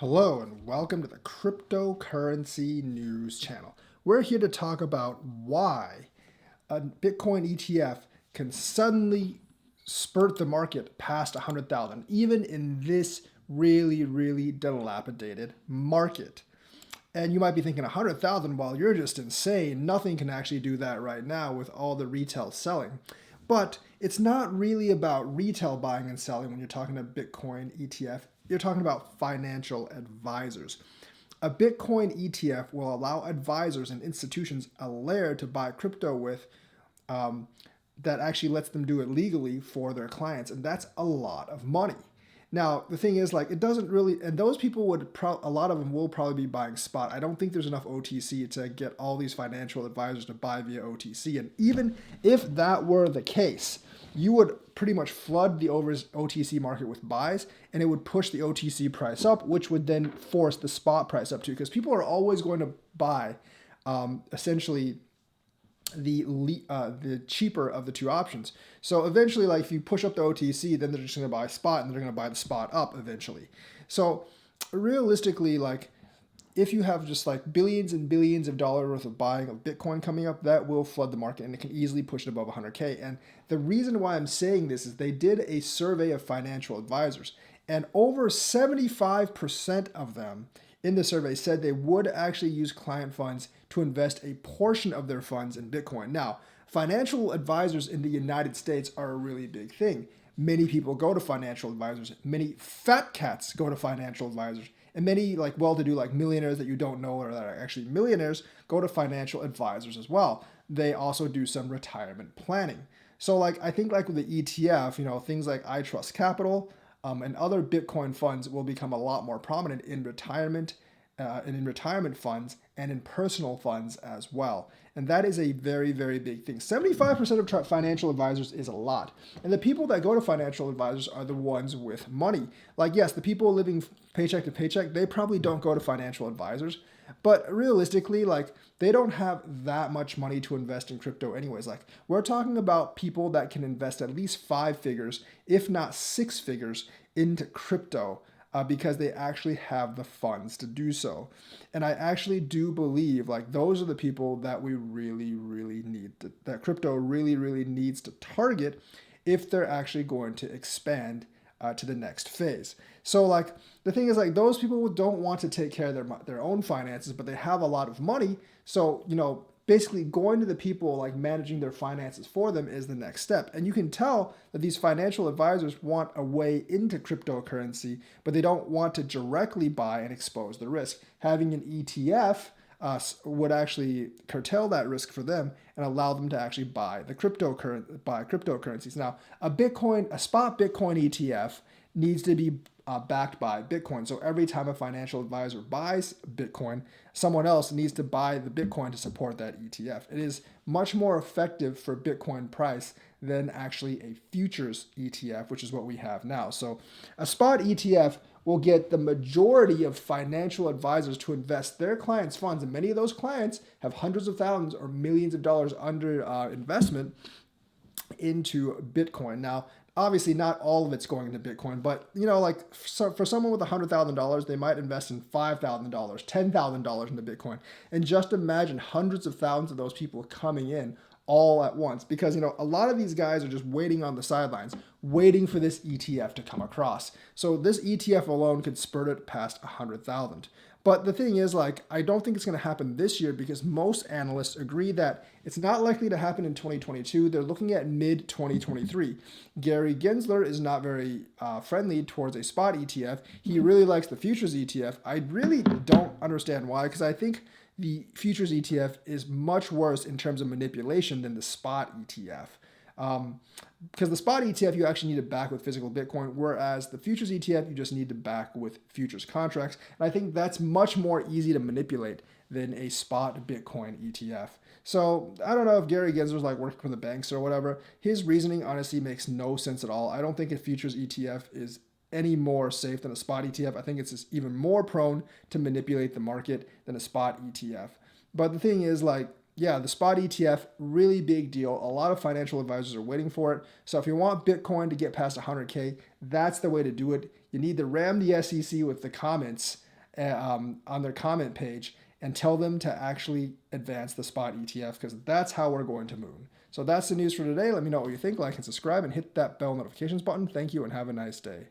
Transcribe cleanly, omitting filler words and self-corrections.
Hello and welcome to the Cryptocurrency News Channel. We're here to talk about why a Bitcoin ETF can suddenly spurt the market past 100,000, even in this really dilapidated market. And you might be thinking 100,000, well, you're just insane. Nothing can actually do that right now with all the retail selling. But it's not really about retail buying and selling when you're talking a Bitcoin ETF. You're talking about financial advisors. A Bitcoin ETF will allow advisors and institutions a layer to buy crypto with that actually lets them do it legally for their clients. And that's a lot of money. Now, the thing is, like, it doesn't really, and those people a lot of them will probably be buying spot. I don't think there's enough OTC to get all these financial advisors to buy via OTC. And even if that were the case, you would pretty much flood the OTC market with buys, and it would push the OTC price up, which would then force the spot price up too, because people are always going to buy essentially the cheaper of the two options. So eventually, like if you push up the OTC, then they're just going to buy spot, and they're going to buy the spot up eventually. So realistically, like if you have just like billions and billions of dollars worth of buying of Bitcoin coming up, that will flood the market and it can easily push it above 100K. And the reason why I'm saying this is they did a survey of financial advisors, and over 75% of them in the survey said they would actually use client funds to invest a portion of their funds in Bitcoin. Now, financial advisors in the United States are a really big thing. Many people go to financial advisors. Many fat cats go to financial advisors. And many like well-to-do like millionaires that you don't know or that are actually millionaires go to financial advisors as well. They also do some retirement planning. So like I think like with the ETF, things like I Trust Capital, and other Bitcoin funds will become a lot more prominent in retirement and in retirement funds and in personal funds as well. And that is a very big thing. 75% of financial advisors is a lot. And the people that go to financial advisors are the ones with money. Like, yes, the people living paycheck to paycheck, they probably don't go to financial advisors. But realistically, like they don't have that much money to invest in crypto anyways. Like we're talking about people that can invest at least 5 figures, if not 6 figures, into crypto because they actually have the funds to do so. And I actually do believe like those are the people that we really need that crypto really needs to target if they're actually going to expand to the next phase. So like the thing is like those people don't want to take care of their own finances, but they have a lot of money. So, basically going to the people like managing their finances for them is the next step. And you can tell that these financial advisors want a way into cryptocurrency, but they don't want to directly buy and expose the risk. Having an ETF would actually curtail that risk for them and allow them to actually buy cryptocurrencies. Now, a spot Bitcoin ETF needs to be backed by Bitcoin. So every time a financial advisor buys Bitcoin, someone else needs to buy the Bitcoin to support that ETF. It is much more effective for Bitcoin price than actually a futures ETF, which is what we have now. So a spot ETF will get the majority of financial advisors to invest their clients' funds, and many of those clients have hundreds of thousands or millions of dollars under investment into Bitcoin. Now, obviously, not all of it's going into Bitcoin, but for someone with $100,000, they might invest in $5,000, $10,000 into Bitcoin, and just imagine hundreds of thousands of those people coming in all at once, because a lot of these guys are just waiting on the sidelines, waiting for this ETF to come across. So this ETF alone could spurt it past 100,000. But the thing is, like, I don't think it's going to happen this year because most analysts agree that it's not likely to happen in 2022. They're looking at mid 2023. Gary Gensler is not very friendly towards a spot ETF. He really likes the futures ETF. I really don't understand why, because I think the futures ETF is much worse in terms of manipulation than the spot ETF. Because the spot ETF, you actually need to back with physical Bitcoin, whereas the futures ETF, you just need to back with futures contracts. And I think that's much more easy to manipulate than a spot Bitcoin ETF. So I don't know if Gary Gensler's like working for the banks or whatever. His reasoning honestly makes no sense at all. I don't think a futures ETF is any more safe than a spot ETF. I think it's just even more prone to manipulate the market than a spot ETF. But the thing is, like, yeah, the spot ETF, really big deal. A lot of financial advisors are waiting for it. So if you want Bitcoin to get past 100K, that's the way to do it. You need to ram the SEC with the comments on their comment page and tell them to actually advance the spot ETF, because that's how we're going to moon. So that's the news for today. Let me know what you think. Like and subscribe and hit that bell notifications button. Thank you and have a nice day.